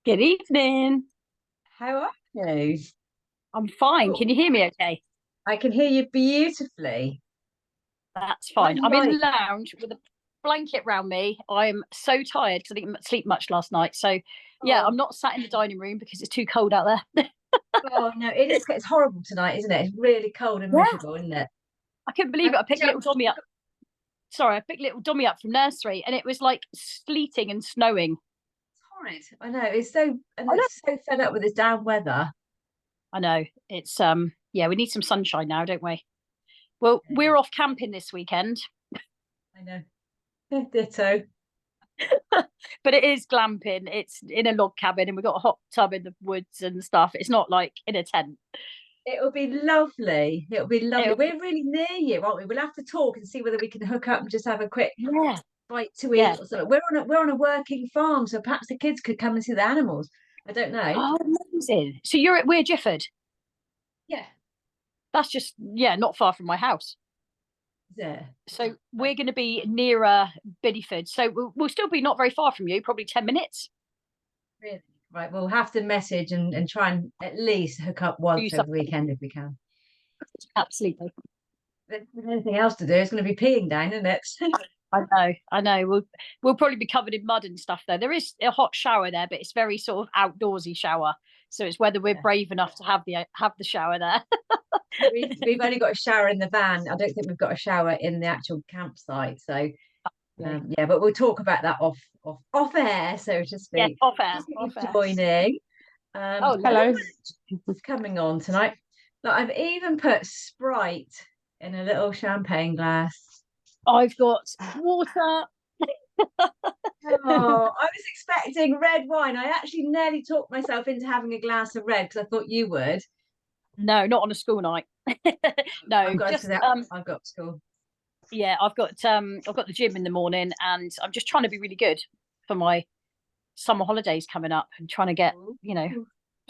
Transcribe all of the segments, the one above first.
Good evening. How are you? I'm fine. Can Oh, you hear me okay? I can hear you beautifully. That's What are fine. you I'm in the like? lounge with a blanket round me. I'm so tired because I didn't sleep much last night. So, yeah, I'm Oh, not sat in the dining room because it's too cold out there. oh no, it is. It's horrible tonight, isn't it? It's really cold and Yeah. miserable, isn't it? I couldn't believe I've it. I picked little jumped. Dommy up. Sorry, I picked little Dommy up from nursery and it was like sleeting and snowing. It's horrid. I know. It's so, and I know. it's so fed up with this damn weather. I know. It's yeah, we need some sunshine now, don't we? Well, Yeah, we're off camping this weekend. I know. Ditto. But it is glamping. It's in a log cabin, and we've got a hot tub in the woods and stuff. It's not like in a tent. It'll be lovely. It'll be lovely. It'll be, We're really near you, aren't we? We'll have to talk and see whether we can hook up and just have a quick yeah, bite to yeah. eat or something. We're on a working farm, so perhaps the kids could come and see the animals. I don't know. Oh, amazing. So you're at Weir Gifford. Yeah. That's just yeah, not far from my house. Yeah. So we're going to be nearer Biddyford. So we'll still be not very far from you, probably 10 minutes. Really? Right, we'll have to message and try and at least hook up Do once over the something. weekend if we can. Absolutely. With anything else to do, it's going to be peeing down, isn't it? I know, I know. We'll probably be covered in mud and stuff there. There is a hot shower there, but it's very sort of outdoorsy shower. So it's whether we're Yeah. brave enough to have the shower there. We've only got a shower in the van. I don't think we've got a shower in the actual campsite. So yeah, but we'll talk about that off air, so to Yes, speak. off air, Thank you off for air. joining. Oh, Look hello. what's coming on tonight. Look, I've even put Sprite in a little champagne glass. I've got water. Oh, I was expecting red wine. I actually nearly talked myself into having a glass of red because I thought you would. No, not on a school night. No, I've got to just that. I've got school. yeah, I've got the gym in the morning and I'm just trying to be really good for my summer holidays coming up and trying to get, you know, Ooh.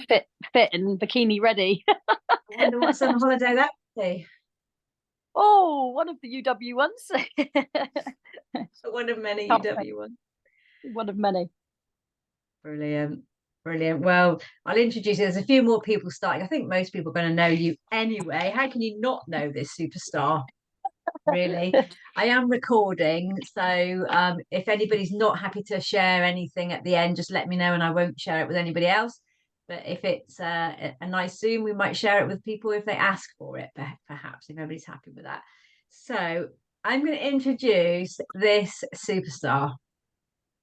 fit and bikini ready. I wonder what summer holiday that would be. Oh, one of the UW ones. One of many Can't wait. UW ones. One of many. Brilliant. Brilliant. Well, I'll introduce you. There's a few more people starting. I think most people are going to know you anyway. How can you not know this superstar? Really? I am recording. So if anybody's not happy to share anything at the end, just let me know and I won't share it with anybody else. But if it's a nice Zoom, we might share it with people if they ask for it, perhaps, if everybody's happy with that. So I'm going to introduce this superstar.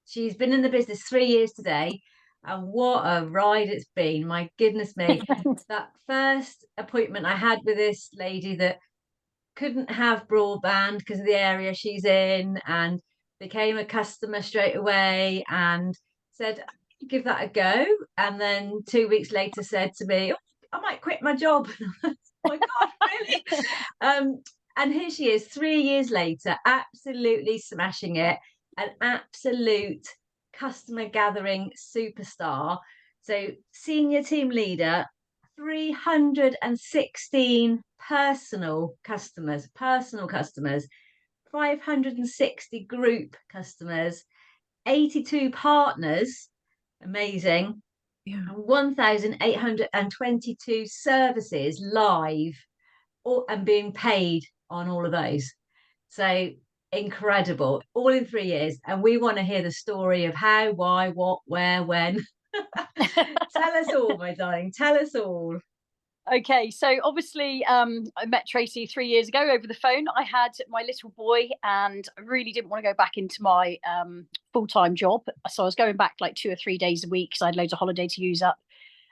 She's been in the business 3 years today. And what a ride it's been. My goodness me. That first appointment I had with this lady that couldn't have broadband because of the area she's in and became a customer straight away and said, give that a go. And then 2 weeks later said to me, oh, I might quit my job. Oh my God, really? Um, and here she is 3 years later, absolutely smashing it, an absolute customer gathering superstar. So, senior team leader, 316 personal customers, 560 group customers, 82 partners, amazing, Yeah. and 1,822 services live and being paid on all of those. So incredible, all in 3 years. And we want to hear the story of how, why, what, where, when. Tell us all, my darling. Tell us all. Okay, so obviously, I met Tracy 3 years ago over the phone. I had my little boy, and I really didn't want to go back into my full-time job. So I was going back like 2 or 3 days a week because I had loads of holiday to use up.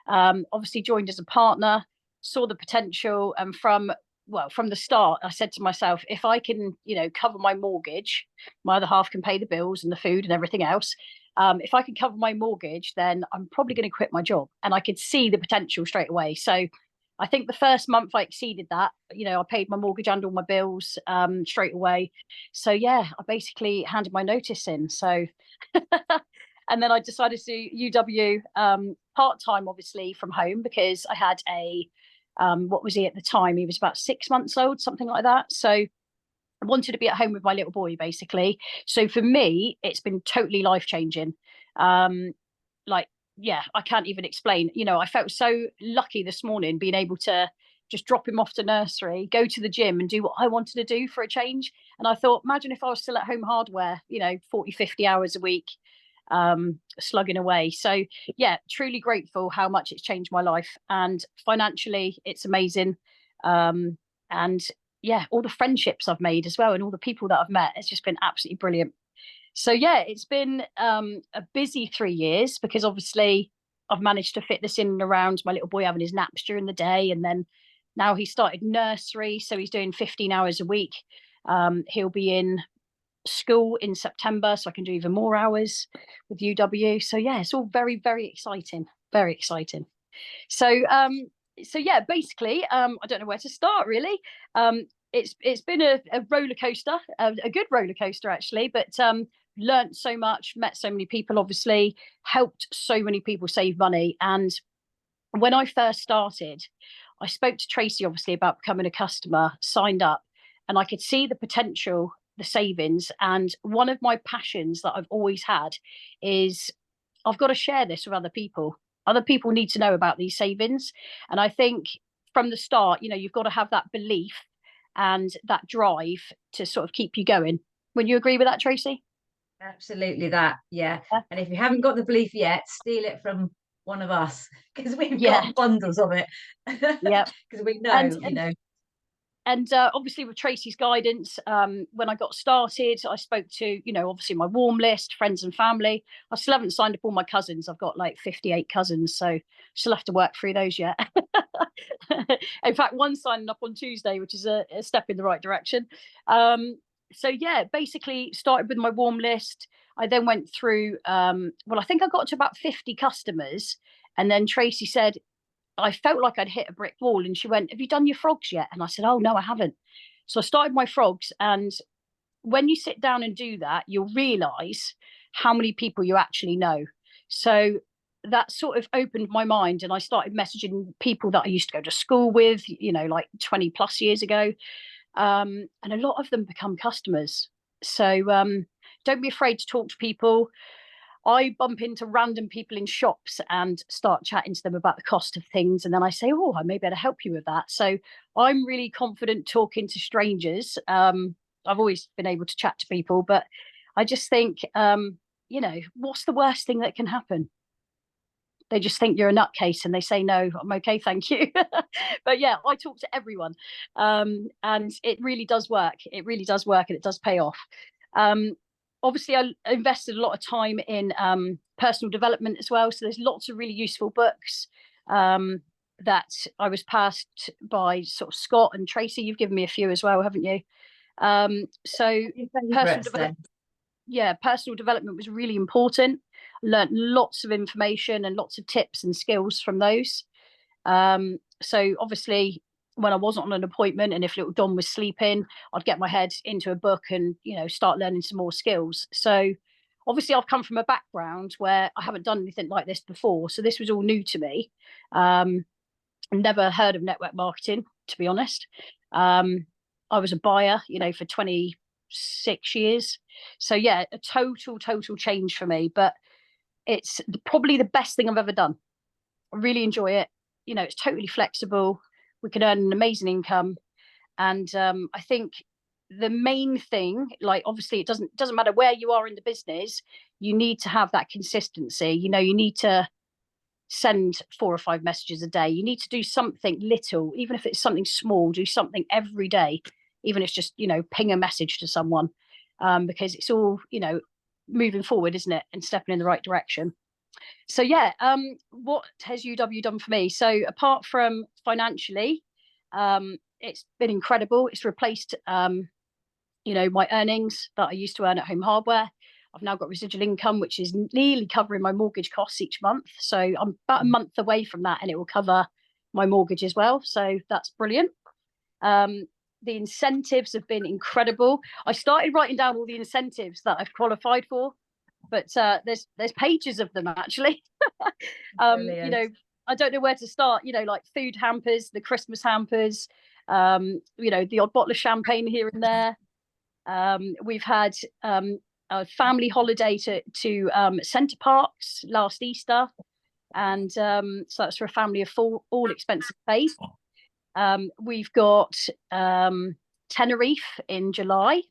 Obviously, joined as a partner, saw the potential, and from the start, I said to myself, if I can, cover my mortgage, my other half can pay the bills and the food and everything else. If I can cover my mortgage, then I'm probably going to quit my job, and I could see the potential straight away. So I think the first month I exceeded that. I paid my mortgage and all my bills straight away. So yeah, I basically handed my notice in. So, and then I decided to do UW part time, obviously from home because I had what was he at the time? He was about 6 months old, something like that. So I wanted to be at home with my little boy, basically. So for me, it's been totally life changing. Like yeah, I can't even explain. You know, I felt so lucky this morning being able to just drop him off to nursery, go to the gym and do what I wanted to do for a change. And I thought, imagine if I was still at home hardware, you know, 40, 50 hours a week, slugging away. So yeah, truly grateful how much it's changed my life. And financially, it's amazing. And yeah, all the friendships I've made as well and all the people that I've met, it's just been absolutely brilliant. So yeah, it's been a busy 3 years because obviously I've managed to fit this in and around my little boy having his naps during the day, and then now he started nursery, so he's doing 15 hours a week. He'll be in school in September, so I can do even more hours with UW. So yeah, it's all very, very exciting, very exciting. So so yeah, basically, I don't know where to start really. It's been a roller coaster, a good roller coaster actually, but learned so much, met so many people, obviously helped so many people save money. And when I first started, I spoke to Tracy obviously about becoming a customer, signed up, and I could see the potential, the savings. And one of my passions that I've always had is I've got to share this with other people. Other people need to know about these savings. And I think from the start, you know, you've got to have that belief and that drive to sort of keep you going. Would you agree with that, Tracy? Absolutely that. Yeah. Yeah. And if you haven't got the belief yet, steal it from one of us because we've Yeah. got bundles of it. Yeah. Because we And know, you and know. and obviously with Tracy's guidance, when I got started, I spoke to, you know, obviously my warm list, friends and family. I still haven't signed up all my cousins. I've got like 58 cousins, so still have to work through those yet. In fact, one's signing up on Tuesday, which is a step in the right direction. So yeah, basically started with my warm list. I then went through, well, I think I got to about 50 customers. And then Tracy said, I felt like I'd hit a brick wall. And she went, have you done your frogs yet? And I said, oh, no, I haven't. So I started my frogs. And when you sit down and do that, you'll realize how many people you actually know. So that sort of opened my mind. And I started messaging people that I used to go to school with, you know, like 20 plus years ago. And a lot of them become customers. So don't be afraid to talk to people. I bump into random people in shops and start chatting to them about the cost of things. And then I say, oh, I may be able to help you with that. So I'm really confident talking to strangers. I've always been able to chat to people, but I just think, you know, what's the worst thing that can happen? They just think you're a nutcase and they say, no, I'm okay, thank you. But yeah, I talk to everyone. And it really does work. It really does work and it does pay off. Um, Obviously, I invested a lot of time in personal development as well. So there's lots of really useful books that I was passed by sort of Scott and Tracy. You've given me a few as well, haven't you? So personal development, yeah, personal development was really important. Learned lots of information and lots of tips and skills from those. So obviously, when I wasn't on an appointment and if little Don was sleeping, I'd get my head into a book and, you know, start learning some more skills. So obviously, I've come from a background where I haven't done anything like this before. So this was all new to me. Never heard of network marketing, to be honest. I was a buyer, you know, for 26 years. So yeah, a total change for me. But it's probably the best thing I've ever done. I really enjoy it. You know, it's totally flexible. We can earn an amazing income. And I think the main thing, like obviously it doesn't matter where you are in the business, you need to have that consistency. You know, you need to send 4 or 5 messages a day. You need to do something little, even if it's something small, do something every day, even if it's just, you know, ping a message to someone, because it's all, you know, moving forward, isn't it? And stepping in the right direction. So yeah, what has UW done for me? So apart from financially, it's been incredible. It's replaced, you know, my earnings that I used to earn at home hardware. I've now got residual income, which is nearly covering my mortgage costs each month. So I'm about a month away from that, and it will cover my mortgage as well. So that's brilliant. The incentives have been incredible. I started writing down all the incentives that I've qualified for, but there's pages of them actually. You know, I don't know where to start. You know, like food hampers, the Christmas hampers, you know, the odd bottle of champagne here and there. We've had a family holiday to Centre Parks last Easter. And so that's for a family of four, all expenses paid. We've got Tenerife in July.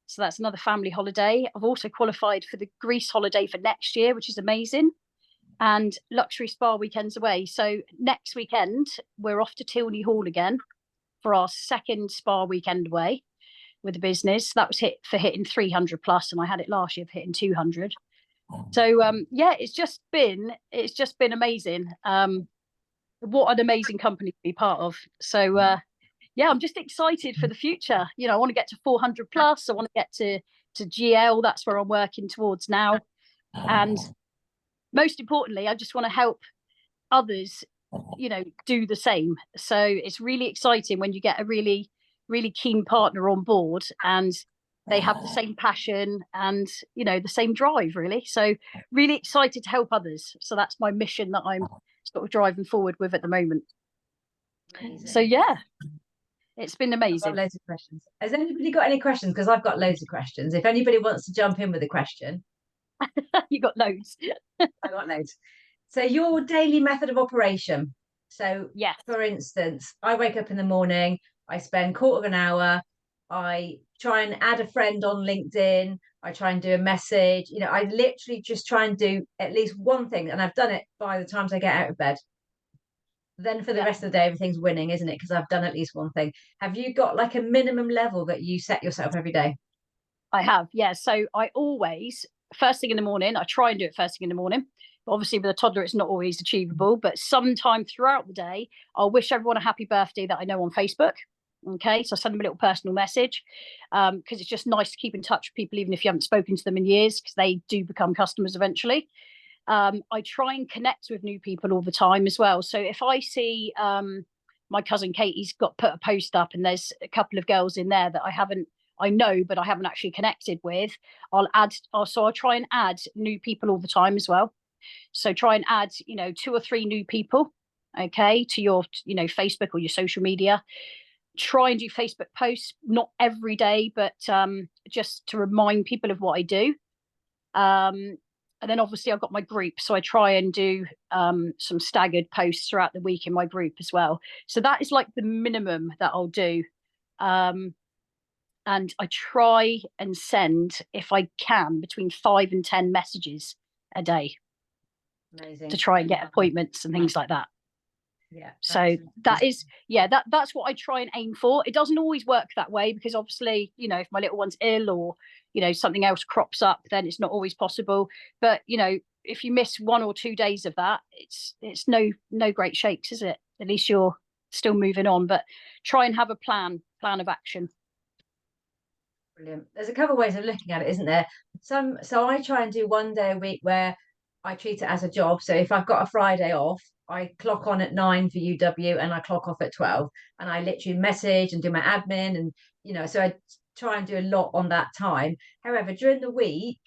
So that's another family holiday. I've also qualified for the Greece holiday for next year, which is amazing. And luxury spa weekends away. So next weekend, we're off to Tilney Hall again for our second spa weekend away with the business. That was hitting 300 plus, and I had it last year for hitting 200. So yeah, it's just been amazing. What an amazing company to be part of. So yeah, I'm just excited for the future. You know, I want to get to 400 plus. I want to get to GL. That's where I'm working towards now. And most importantly, I just want to help others, you know, do the same. So it's really exciting when you get a really, really keen partner on board and they have the same passion and, you know, the same drive, really. So really excited to help others. So that's my mission that I'm sort of driving forward with at the moment. Amazing. So yeah, it's been amazing. I've got loads of questions. Has anybody got any questions? Because I've got loads of questions. If anybody wants to jump in with a question. You got loads. I got loads. So your daily method of operation. So yes, for instance, I wake up in the morning, I spend quarter of an hour, I try and add a friend on LinkedIn, I try and do a message, you know, I literally just try and do at least one thing, and I've done it by the times I get out of bed. Then for the rest of the day, everything's winning, isn't it? Because I've done at least one thing. Have you got like a minimum level that you set yourself every day? I have, yeah. So I always, first thing in the morning, I try and do it first thing in the morning. Obviously, with a toddler, it's not always achievable, but sometime throughout the day, I'll wish everyone a happy birthday that I know on Facebook. Okay, so I send them a little personal message because it's just nice to keep in touch with people, even if you haven't spoken to them in years, because they do become customers eventually. I try and connect with new people all the time as well. So if I see my cousin Katie's got put a post up and there's a couple of girls in there that I know, but I haven't actually connected with, so I'll try and add new people all the time as well. So try and add, you know, 2 or 3 new people, okay, to your, you know, Facebook or your social media. Try and do Facebook posts, not every day, but just to remind people of what I do. And then obviously I've got my group, so I try and do some staggered posts throughout the week in my group as well. So that is like the minimum that I'll do. And I try and send, if I can, between 5 and 10 messages a day. Amazing. To try and get appointments and things like that. Yeah. So that's what I try and aim for. It doesn't always work that way because obviously, you know, if my little one's ill or, you know, something else crops up, then it's not always possible. But, you know, if you miss 1 or 2 days of that, it's no great shakes, is it? At least you're still moving on. But try and have a plan of action. Brilliant. There's a couple of ways of looking at it, isn't there? So I try and do 1 day a week where I treat it as a job. So if I've got a Friday off, I clock on at 9 for UW and I clock off at 12, and I literally message and do my admin, and you know, so I try and do a lot on that time. However, during the week,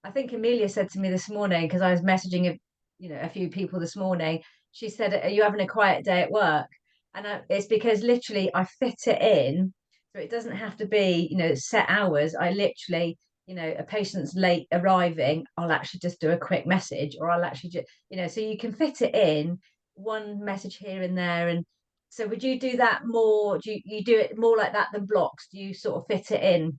I think Amelia said to me this morning, because I was messaging a few people this morning, she said, "Are you having a quiet day at work?" And it's because literally I fit it in, so it doesn't have to be, you know, set hours. I literally, you know, a patient's late arriving, I'll actually just do a quick message, or I'll actually just, you know, so you can fit it in, one message here and there. And so would you do that more? Do you do it more like that than blocks? Do you sort of fit it in?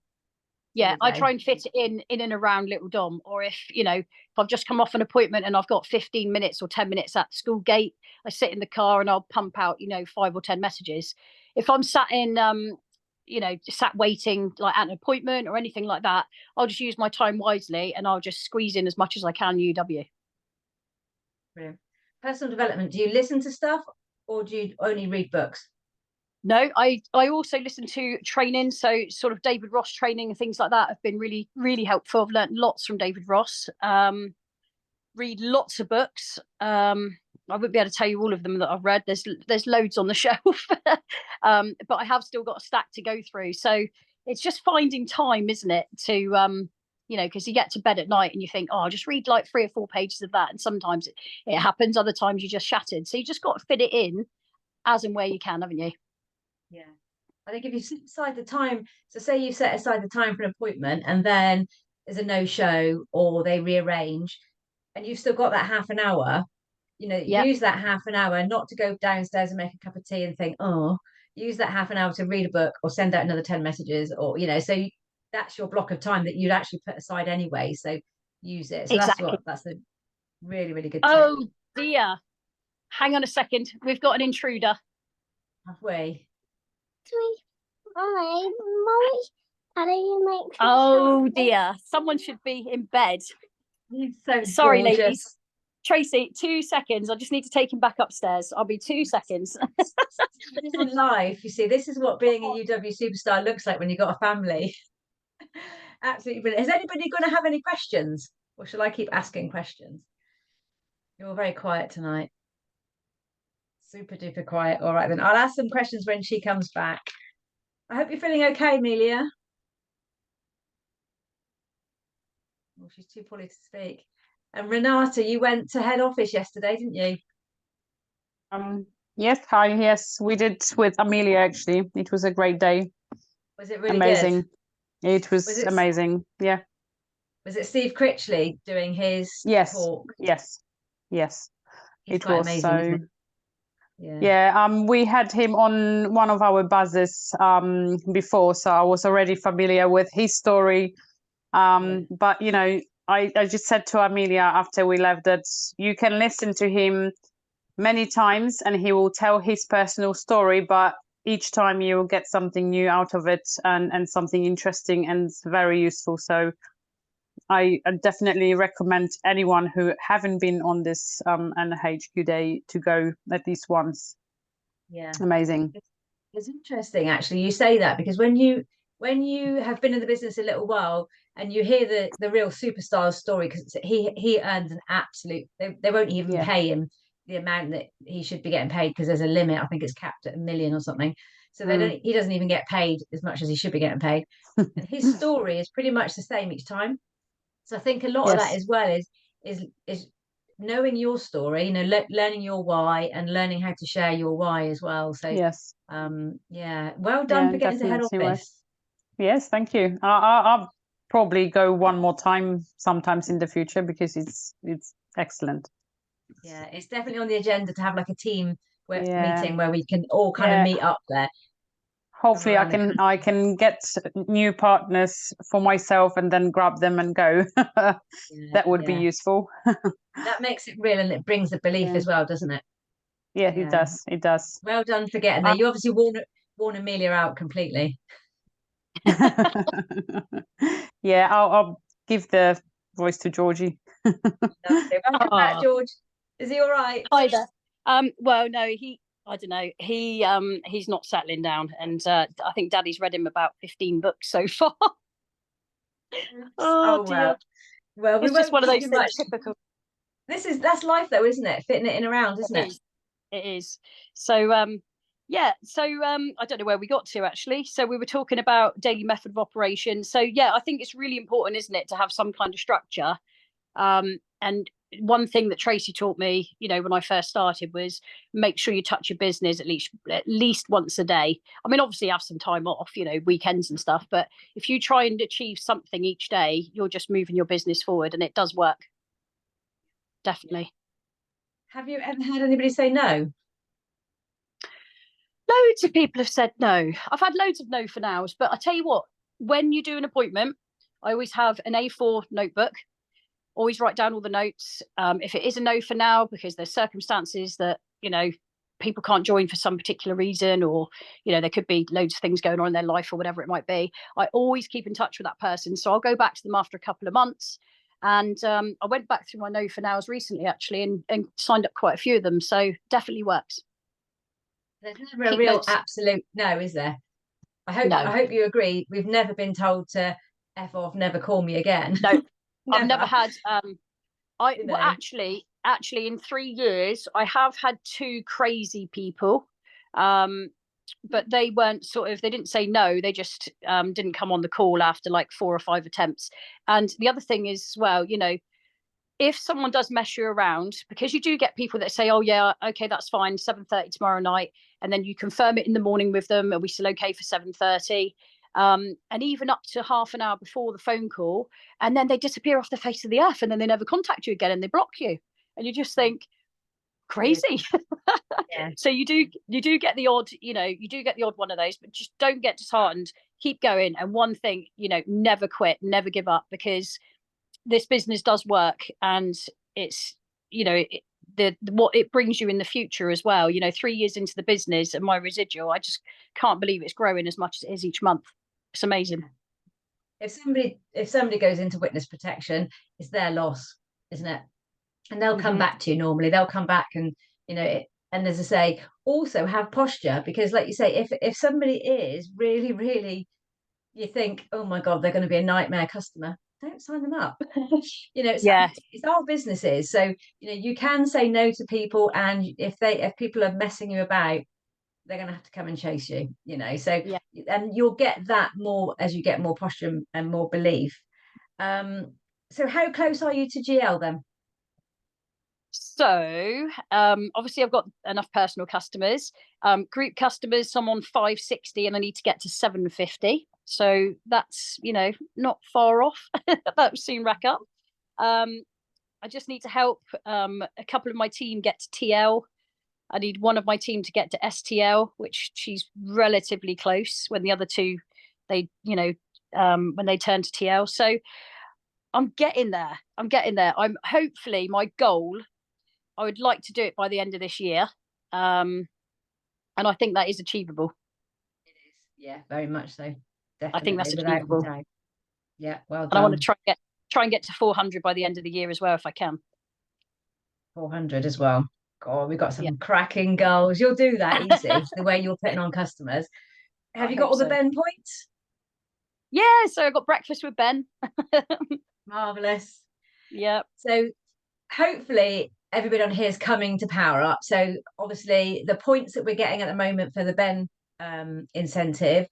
Yeah, I try and fit it in and around little Dom. Or if, you know, if I've just come off an appointment and I've got 15 minutes or 10 minutes at the school gate, I sit in the car and I'll pump out, you know, 5 or 10 messages. If I'm sat in you know, sat waiting like at an appointment or anything like that, I'll just use my time wisely and I'll just squeeze in as much as I can UW. Brilliant. Personal development, do you listen to stuff or do you only read books? No, I also listen to training, so sort of David Ross training and things like that have been really, really helpful. I've learned lots from David Ross. Read lots of books. I wouldn't be able to tell you all of them that I've read. There's loads on the shelf, but I have still got a stack to go through. So it's just finding time, isn't it? To you know, because you get to bed at night and you think, oh, I'll just read like 3 or 4 pages of that, and sometimes it happens. Other times you're just shattered. So you just got to fit it in as and where you can, haven't you? Yeah. I think if you set aside the time, so say you set aside the time for an appointment and then there's a no show or they rearrange and you've still got that half an hour, Yep. use that half an hour, not to go downstairs and make a cup of tea and think, oh, use that half an hour to read a book or send out another 10 messages, or that's your block of time that you'd actually put aside anyway. So use it. So Exactly. that's a really, really good tip. Oh dear. Hang on a second. We've got an intruder. Halfway. Oh dear. Someone should be in bed. He's so Sorry, gorgeous. ladies. Tracy, 2 seconds. I just need to take him back upstairs. I'll be 2 seconds. This is life. You see, this is what being a UW superstar looks like when you've got a family. Absolutely brilliant. Is anybody going to have any questions? Or shall I keep asking questions? You're very quiet tonight. Super duper quiet. All right, then I'll ask some questions when she comes back. I hope you're feeling okay, Amelia. Well, she's too poorly to speak. And Renata, you went to head office yesterday, didn't you? Yes, hi, yes, we did with Amelia actually. It was a great day. Was it really Amazing. good? It was amazing. Yeah. Was it Steve Critchley doing his talk? Yes. He's It quite was amazing, so isn't he? yeah. We had him on one of our buses before, so I was already familiar with his story. But I just said to Amelia after we left that you can listen to him many times and he will tell his personal story, but each time you will get something new out of it and something interesting and very useful. So I definitely recommend anyone who haven't been on this NHQ day to go at least once. Yeah. Amazing. It's interesting actually you say that, because when you have been in the business a little while and you hear the real superstar story, because he earns an absolute, they won't even pay him the amount that he should be getting paid, because there's a limit. I think it's capped at 1 million or something. So he doesn't even get paid as much as he should be getting paid. And his story is pretty much the same each time. So I think a lot of that as well is knowing your story, learning your why and learning how to share your why as well. So well done for getting to head office. Yes, thank you. I'll probably go one more time sometimes in the future, because it's excellent. Yeah, it's definitely on the agenda to have like a team meeting where we can all kind of meet up there. Hopefully I can get new partners for myself and then grab them and go. That would be useful. That makes it real, and it brings the belief as well, doesn't it? Yeah, it does. Well done for getting there. You obviously worn Amelia out completely. Yeah, I'll give the voice to Georgie. Welcome back, George. Is he all right? Hi there. Well, no, I don't know. He's not settling down, and I think Daddy's read him about 15 books so far. Oh dear. Well, it's just one of those things. Typical. That's life, though, isn't it? Fitting it in around, isn't it? It is. So I don't know where we got to actually. So we were talking about daily method of operation. So I think it's really important, isn't it, to have some kind of structure. And one thing that Tracy taught me, when I first started, was make sure you touch your business at least once a day. I mean, obviously have some time off, weekends and stuff, but if you try and achieve something each day, you're just moving your business forward, and it does work. Definitely. Have you ever had anybody say no? Loads of people have said no. I've had loads of no for nows, but I tell you what, when you do an appointment, I always have an A4 notebook. Always write down all the notes. If it is a no for now, because there's circumstances that, people can't join for some particular reason, or, there could be loads of things going on in their life or whatever it might be, I always keep in touch with that person. So I'll go back to them after a couple of months. And I went back through my no for nows recently, actually, and signed up quite a few of them. So definitely works. There's never a real absolute no, is there? I hope you agree. We've never been told to F off, never call me again. No. I've never had actually in 3 years I have had 2 crazy people, but they weren't they didn't say no, they just didn't come on the call after like 4 or 5 attempts. And the other thing is, well, if someone does mess you around, because you do get people that say, oh yeah, okay, that's fine, 7:30 tomorrow night, and then you confirm it in the morning with them, are we still okay for 7:30? And even up to half an hour before the phone call, and then they disappear off the face of the earth, and then they never contact you again, and they block you, and you just think, crazy. Yeah. So you do get the odd, you do get the odd one of those, but just don't get disheartened. Keep going. And one thing, never quit, never give up, because this business does work, and it's, what it brings you in the future as well. 3 years into the business and my residual, I just can't believe it's growing as much as it is each month. It's amazing. If somebody goes into witness protection, it's their loss, isn't it? And they'll come back to you normally. They'll come back and, and as I say, also have posture, because like you say, if somebody is really, really, you think, oh my God, they're going to be a nightmare customer, don't sign them up. It's our businesses. So, you can say no to people, and if people are messing you about, they're going to have to come and chase you, so and you'll get that more as you get more posture and more belief. So how close are you to GL then? So obviously I've got enough personal customers. Group customers, I'm on 560 and I need to get to 750. So that's, not far off. That will soon rack up. I just need to help a couple of my team get to TL. I need one of my team to get to STL, which she's relatively close, when the other two, when they turn to TL. So I'm getting there. I'm hopefully, my goal, I would like to do it by the end of this year. And I think that is achievable. It is. Yeah, very much so. Definitely. I think that's achievable. Yeah, well done. And I want to try and get to 400 by the end of the year as well, if I can. 400 as well. God, we've got some cracking goals. You'll do that easy, the way you're putting on customers. Have you got all the Ben points? Yeah, so I got breakfast with Ben. Marvellous. Yeah. So hopefully everybody on here is coming to Power Up. So obviously the points that we're getting at the moment for the Ben incentive,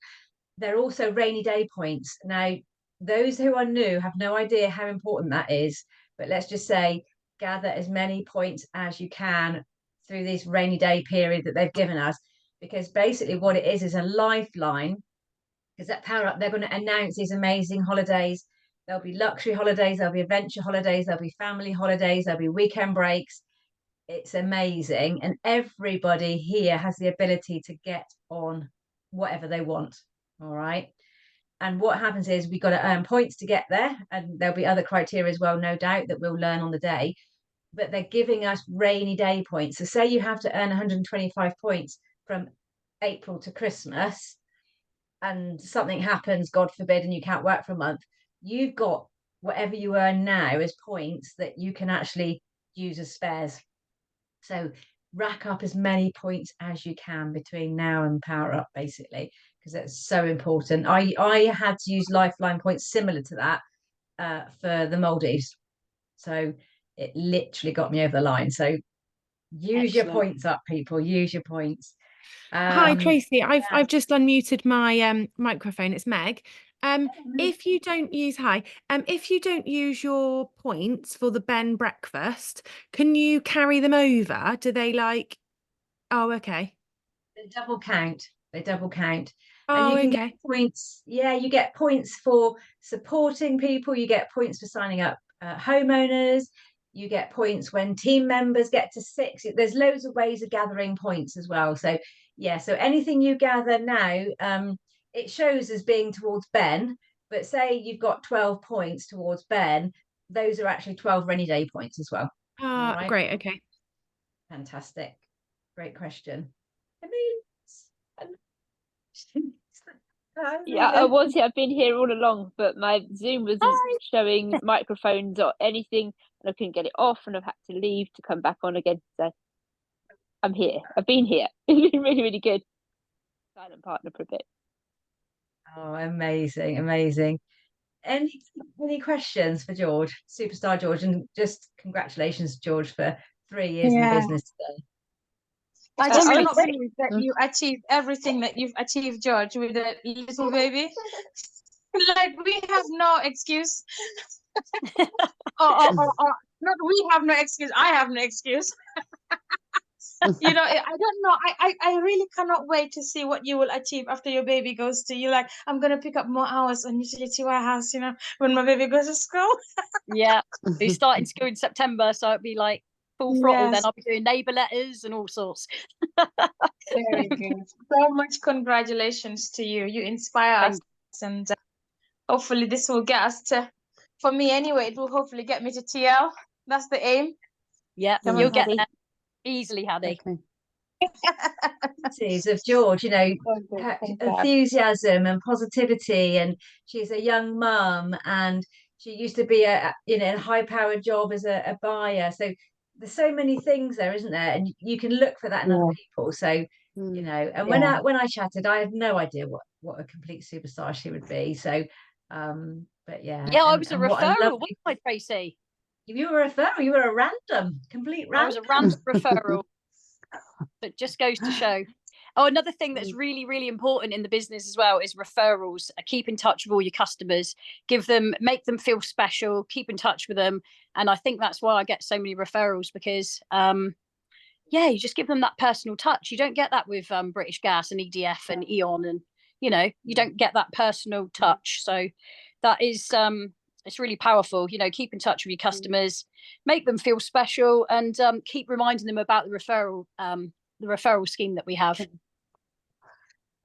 they're also rainy day points. Now, those who are new have no idea how important that is, but let's just say gather as many points as you can through this rainy day period that they've given us, because basically what it is a lifeline. Because at Power Up, they're going to announce these amazing holidays. There'll be luxury holidays, there'll be adventure holidays, there'll be family holidays, there'll be weekend breaks. It's amazing. And everybody here has the ability to get on whatever they want. All right. And what happens is we've got to earn points to get there. And there'll be other criteria as well, no doubt, that we'll learn on the day. But they're giving us rainy day points. So say you have to earn 125 points from April to Christmas, and something happens, God forbid, and you can't work for a month, you've got whatever you earn now as points that you can actually use as spares. So rack up as many points as you can between now and Power Up, basically, because that's so important. I had to use lifeline points similar to that for the Maldives. So it literally got me over the line. So use your points up, people. Use your points. Hi, Tracy. I've just unmuted my microphone. It's Meg. If you don't use your points for the Ben breakfast, can you carry them over? Do they oh, okay. They double count. Oh, and you can okay. get points. Yeah, you get points for supporting people. You get points for signing up homeowners. You get points when team members get to 6. There's loads of ways of gathering points as well. So yeah, so anything you gather now, it shows as being towards Ben, but say you've got 12 points towards Ben, those are actually 12 rainy day points as well. Right. Great. Okay. Fantastic. Great question. Yeah, I've been here all along, but my Zoom wasn't showing microphones or anything, and I couldn't get it off, and I've had to leave to come back on again. So I'm here. I've been here. It's been really, really good. Silent partner for a bit. Oh, amazing. Any questions for George, Superstar George? And just congratulations, George, for 3 years in the business today. I just cannot believe that you achieved everything that you've achieved, George, with a little baby. Like, we have no excuse. Not we have no excuse. I have no excuse. I don't know. I really cannot wait to see what you will achieve after your baby goes to you. Like, I'm gonna pick up more hours on your our house, when my baby goes to school. Yeah, he's starting school in September, so it'd be like full throttle, then Yes. I'll be doing neighbour letters and all sorts. Very good. So much congratulations to you. You inspire us, and hopefully this will get us to, for me anyway, it will hopefully get me to TL. That's the aim. Yeah, Come you'll on, get Paddy. there easily, Haddy. Okay. Qualities of George, you know, So good. her Thank God. enthusiasm and positivity, and she's a young mum, and she used to be a high-powered job as a buyer. So there's so many things there, isn't there? And you can look for that in other Yeah. people. So you know, and when I chatted, I had no idea what a complete superstar she would be. So but yeah, I was a and what a referral, lovely, wasn't I, Tracy? you were a referral, you were a random, complete I was random. a random referral. That just goes to show. Oh, another thing that's really, really important in the business as well is referrals. Keep in touch with all your customers, make them feel special, keep in touch with them. And I think that's why I get so many referrals, because you just give them that personal touch. You don't get that with British Gas and EDF and E.ON, and you don't get that personal touch. So that is it's really powerful. Keep in touch with your customers, make them feel special, and keep reminding them about the referral scheme that we have.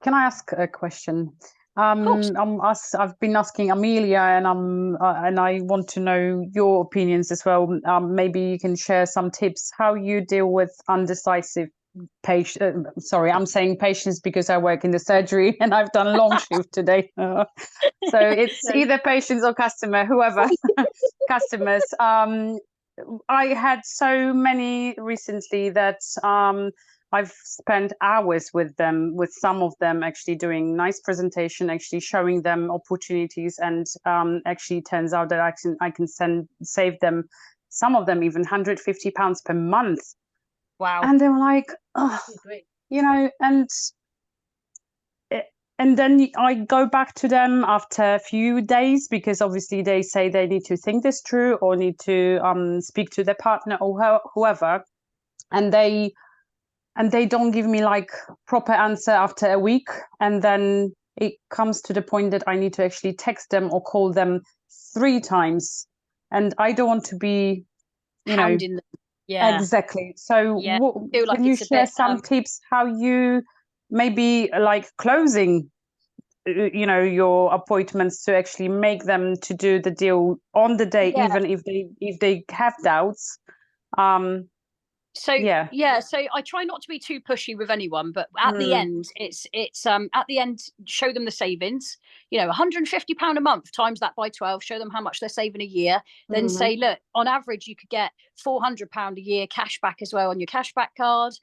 Can I ask a question? I've been asking Amelia, and I want to know your opinions as well. Maybe you can share some tips how you deal with undecisive patient. Sorry, I'm saying patients because I work in the surgery and I've done long shift today. So it's either patients or customer, whoever customers. I had so many recently that I've spent hours with them, with some of them actually doing nice presentation, actually showing them opportunities, and actually turns out that I can save them, some of them even £150 per month. Wow. And they were like, oh, and then I go back to them after a few days, because obviously they say they need to think this through or need to speak to their partner or whoever, and they don't give me like proper answer after a week, and then it comes to the point that I need to actually text them or call them 3 times, and I don't want to be, Hounding them. Yeah, exactly. So can you share some tips how you maybe like closing your appointments to actually make them to do the deal on the day, even if they have doubts? So I try not to be too pushy with anyone, but at the end, it's at the end, show them the savings. £150 a month, times that by 12, show them how much they're saving a year. Then say, look, on average, you could get £400 a year cash back as well on your cashback card.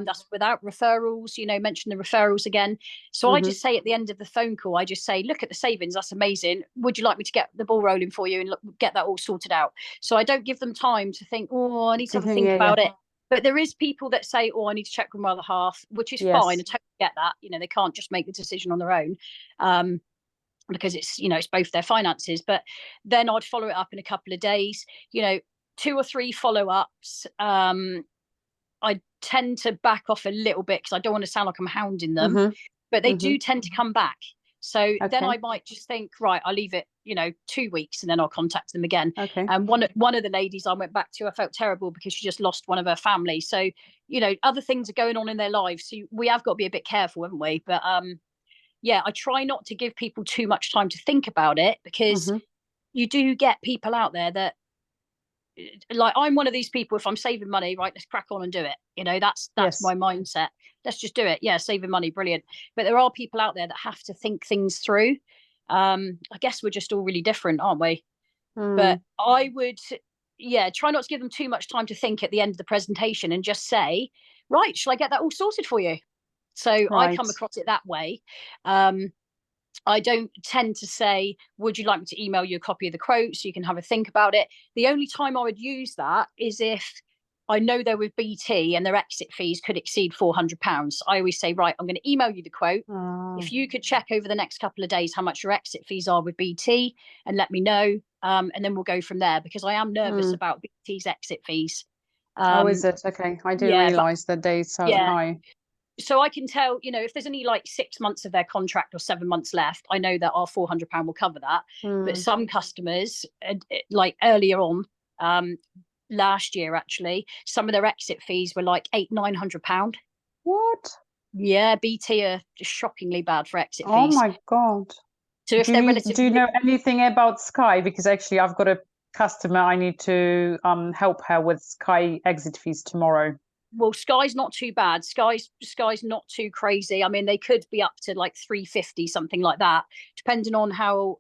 That's without referrals. Mention the referrals again. So I just say at the end of the phone call, I just say, look at the savings. That's amazing. Would you like me to get the ball rolling for you and get that all sorted out? So I don't give them time to think, oh, I need to have a think about it. But there is people that say, oh, I need to check with my other half, which is fine. I totally get that. They can't just make the decision on their own, because it's both their finances. But then I'd follow it up in a couple of days, 2 or 3 follow-ups. I tend to back off a little bit because I don't want to sound like I'm hounding them, but they do tend to come back. So then I might just think, right, I'll leave it, 2 weeks, and then I'll contact them again. And one of the ladies I went back to, I felt terrible because she just lost one of her family. So, other things are going on in their lives. So we have got to be a bit careful, haven't we? But I try not to give people too much time to think about it, because you do get people out there that, like, I'm one of these people, if I'm saving money, right, let's crack on and do it. That's my mindset. Let's just do it. Yeah, saving money, brilliant. But there are people out there that have to think things through. I guess we're just all really different, aren't we? But I would, try not to give them too much time to think at the end of the presentation, and just say, right, shall I get that all sorted for you? So I come across it that way. I don't tend to say, would you like me to email you a copy of the quote so you can have a think about it? The only time I would use that is if I know they're with BT and their exit fees could exceed £400. I always say, right, I'm going to email you the quote. If you could check over the next couple of days how much your exit fees are with BT and let me know, and then we'll go from there, because I am nervous about BT's exit fees. Oh, is it? Okay. I didn't realise that they so high. So I can tell, if there's only like 6 months of their contract or 7 months left, I know that our £400 will cover that. But some customers, like earlier on, last year, actually. Some of their exit fees were like £800-900. What? Yeah, BT are just shockingly bad for exit Oh fees. my God. So if they're Do relatively you know anything about Sky? Because actually I've got a customer I need to help her with Sky exit fees tomorrow. well, Sky's not too bad. Sky's not too crazy. I mean, they could be up to like 350, something like that, depending on how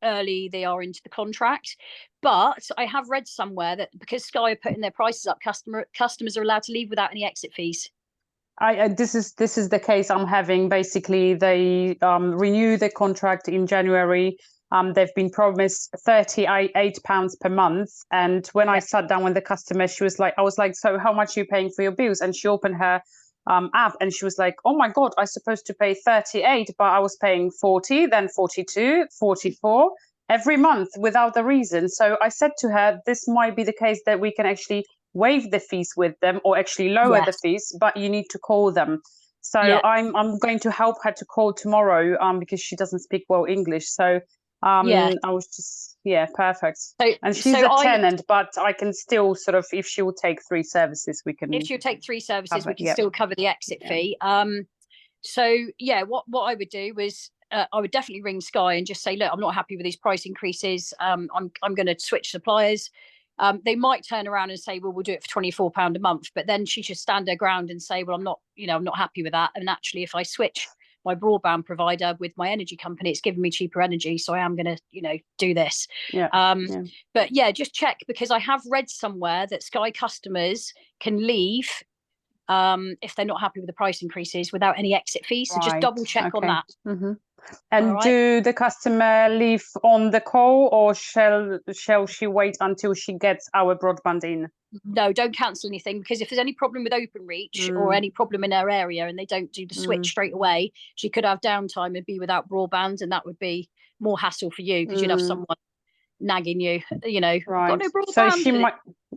early they are into the contract. But I have read somewhere that because Sky are putting their prices up, customers are allowed to leave without any exit fees. This is the case I'm having. Basically, they renew the contract in January. They've been promised £38 per month, and when I sat down with the customer, I was like, so how much are you paying for your bills? And she opened her app, and she was like, oh my God, I'm supposed to pay 38, but I was paying 40, then 42, 44 every month without a reason. So I said to her, this might be the case that we can actually waive the fees with them or actually lower the fees, but you need to call them. So I'm going to help her to call tomorrow because she doesn't speak well English. So I was just perfect. And she's a tenant, but I can still sort of, if she will take 3 services, we can. If she'll take 3 services, we can still cover the exit fee. So what I would do was I would definitely ring Sky and just say, look, I'm not happy with these price increases. I'm going to switch suppliers. They might turn around and say, well, we'll do it for £24 a month, but then she should stand her ground and say, well, I'm not happy with that. And actually, if I switch my broadband provider with my energy company, it's giving me cheaper energy, so I am going to do this. But just check, because I have read somewhere that Sky customers can leave if they're not happy with the price increases without any exit fees. So just double check on that. And do the customer leave on the call, or shall she wait until she gets our broadband in? No, don't cancel anything, because if there's any problem with Openreach or any problem in her area and they don't do the switch straight away, she could have downtime and be without broadband, and that would be more hassle for you, because you'd have someone nagging you, got no broadband. So she might,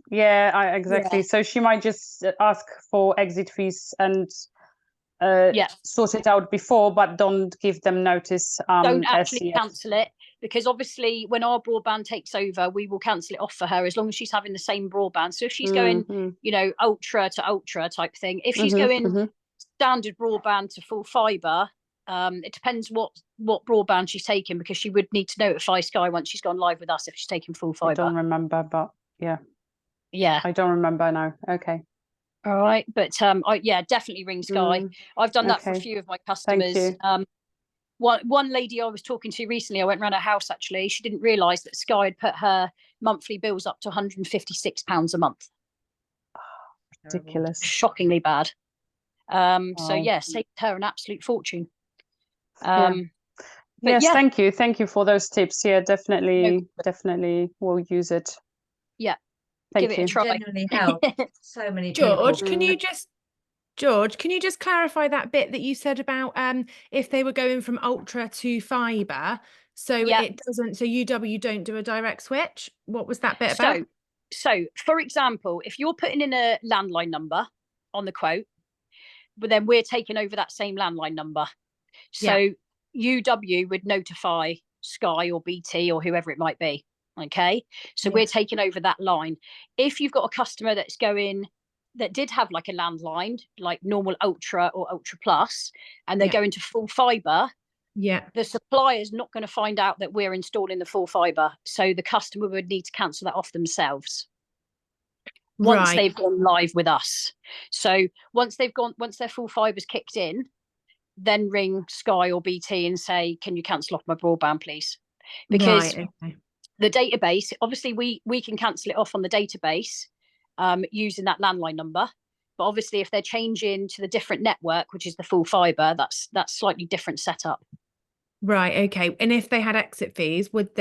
exactly. So she might just ask for exit fees and sort it out before, but don't give them notice. Don't actually cancel it, because obviously when our broadband takes over, we will cancel it off for her as long as she's having the same broadband. So if she's going, ultra to ultra type thing, if she's going standard broadband to full fibre, it depends what broadband she's taking, because she would need to notify Sky once she's gone live with us if she's taking full fibre. I don't remember, but I don't remember now. Okay. All right, but definitely ring Sky. I've done that for a few of my customers. Thank you. One lady I was talking to recently, I went around her house actually. She didn't realise that Sky had put her monthly bills up to £156 a month. Ridiculous. Shockingly bad. So saved her an absolute fortune. Yes, thank you for those tips. Definitely we'll use it. Give it a try. Genuinely help so many George, people. can you just clarify that bit that you said about if they were going from ultra to fibre, so it doesn't, so UW don't do a direct switch? What was that bit about? So for example, if you're putting in a landline number on the quote, but then we're taking over that same landline number. So UW would notify Sky or BT or whoever it might be. Okay, so we're taking over that line. If you've got a customer that did have like a landline, like normal ultra or ultra plus, and they're going to full fibre, the supplier's not going to find out that we're installing the full fibre, so the customer would need to cancel that off themselves once they've gone live with us. So once their full fibre's kicked in, then ring Sky or BT and say, can you cancel off my broadband please? Because the database, obviously we can cancel it off on the database using that landline number, but obviously if they're changing to the different network, which is the full fibre, that's slightly different setup. And if they had exit fees, would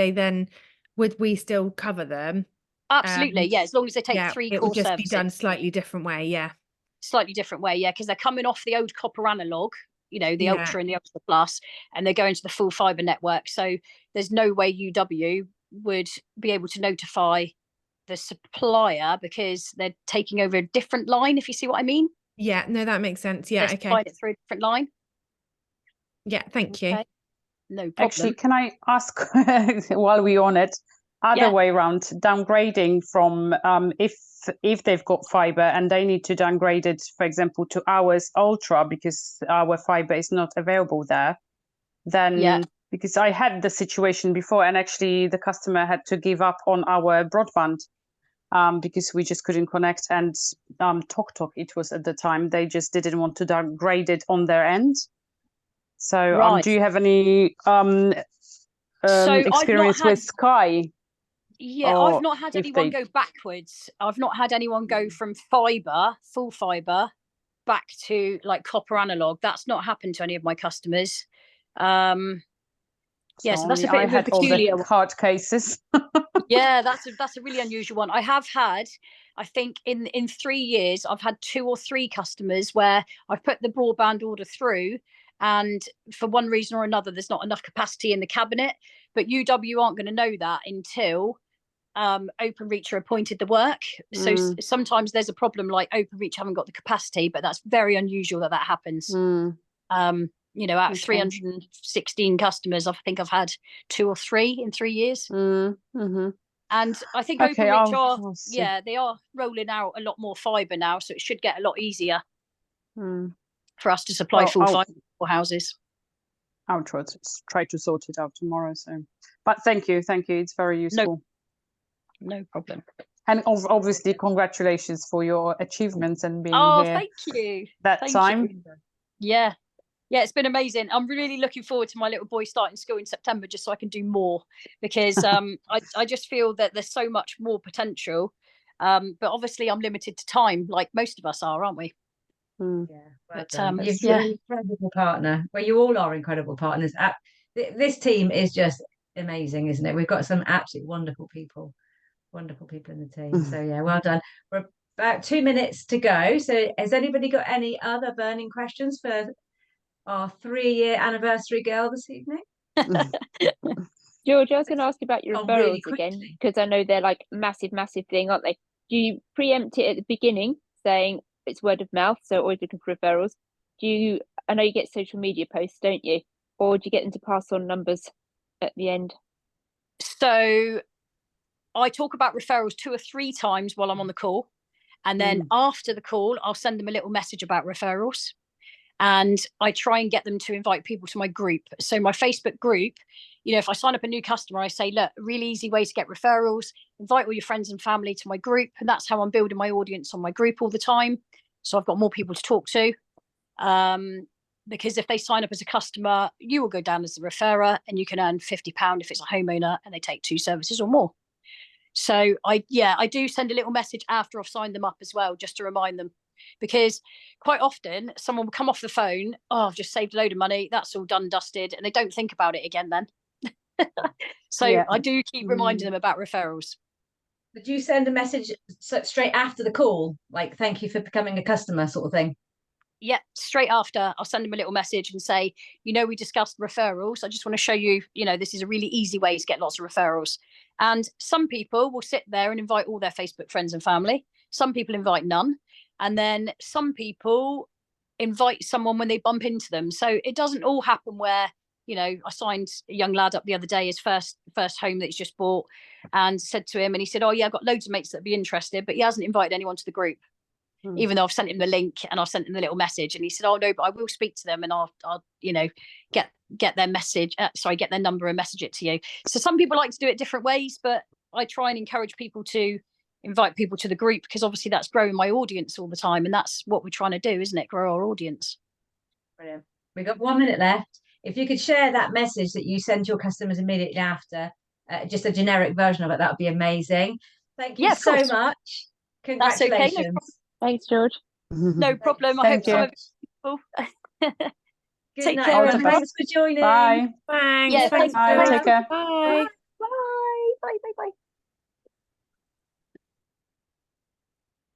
we still cover them? Absolutely, as long as they take 3 it core would just services. be done slightly different way. Slightly different way, because they're coming off the old copper analog, the ultra and the ultra plus, and they're going to the full fibre network. So there's no way UW would be able to notify the supplier, because they're taking over a different line, if you see what I mean. No, that makes sense. They're supplying it through a different line. Thank you. No problem. Actually, can I ask while we're on it, other Yeah. way around, downgrading from if they've got fiber and they need to downgrade it, for example, to ours Ultra because our fiber is not available there, then because I had the situation before and actually the customer had to give up on our broadband because we just couldn't connect, and TokTok it was at the time, they just didn't want to downgrade it on their end. So do you have any experience with Sky? Yeah, I've not had anyone go backwards. I've not had anyone go from fiber, full fiber, back to like copper analog. That's not happened to any of my customers. So that's a bit of a peculiar one. Hard cases. Yeah, that's a really unusual one. I have had, I think in 3 years, I've had 2 or 3 customers where I've put the broadband order through, and for one reason or another, there's not enough capacity in the cabinet. But UW aren't going to know that until Openreach are appointed the work. So sometimes there's a problem like Openreach haven't got the capacity, but that's very unusual that happens. Out of 316 customers, I think I've had 2 or 3 in 3 years. And I think Openreach they are rolling out a lot more fiber now, so it should get a lot easier for us to supply full fiber for houses. I'll try to sort it out tomorrow. But thank you, it's very useful. No problem. And obviously, congratulations for your achievements and being here. Thank you. Thank you. Yeah, it's been amazing. I'm really looking forward to my little boy starting school in September, just so I can do more, because I just feel that there's so much more potential. But obviously, I'm limited to time, like most of us are, aren't we? You're an incredible partner. Well, you all are incredible partners. This team is just amazing, isn't it? We've got some absolutely wonderful people in the team. So well done. We're about 2 minutes to go. So has anybody got any other burning questions for our 3-year anniversary girl this evening? George, I was going to ask you about your referrals again, because I know they're like massive thing, aren't they? Do you preempt it at the beginning saying it's word of mouth, so always looking for referrals? I know you get social media posts, don't you? Or do you get them to pass on numbers at the end? So I talk about referrals 2 or 3 times while I'm on the call. And then after the call, I'll send them a little message about referrals. And I try and get them to invite people to my group. So my Facebook group, if I sign up a new customer, I say, look, a really easy way to get referrals, invite all your friends and family to my group. And that's how I'm building my audience on my group all the time. So I've got more people to talk to. Because if they sign up as a customer, you will go down as the referrer and you can earn £50 if it's a homeowner and they take 2 services or more. So I do send a little message after I've signed them up as well, just to remind them, because quite often someone will come off the phone, I've just saved a load of money, that's all done, dusted, and they don't think about it again then. So I do keep reminding them about referrals. Did you send a message straight after the call, like thank you for becoming a customer sort of thing? Yeah, straight after, I'll send them a little message and say, we discussed referrals. I just want to show you, this is a really easy way to get lots of referrals. And some people will sit there and invite all their Facebook friends and family. Some people invite none. And then some people invite someone when they bump into them. So it doesn't all happen where, I signed a young lad up the other day, his first home that he's just bought, and said to him, and he said, I've got loads of mates that'd be interested, but he hasn't invited anyone to the group. Even though I've sent him the link and I've sent him the little message, and he said, no, but I will speak to them and I'll get their message, get their number and message it to you. So some people like to do it different ways, but I try and encourage people to invite people to the group, because obviously that's growing my audience all the time, and that's what we're trying to do, isn't it? Grow our audience. Brilliant. We've got 1 minute left. If you could share that message that you send your customers immediately after, just a generic version of it, that would be amazing. Thank you so much. Congratulations. That's okay. Thanks, George. No problem. I hope some of you Take care, and thanks for joining. Bye. Thanks. Yeah, thanks. Bye. Take care. Bye.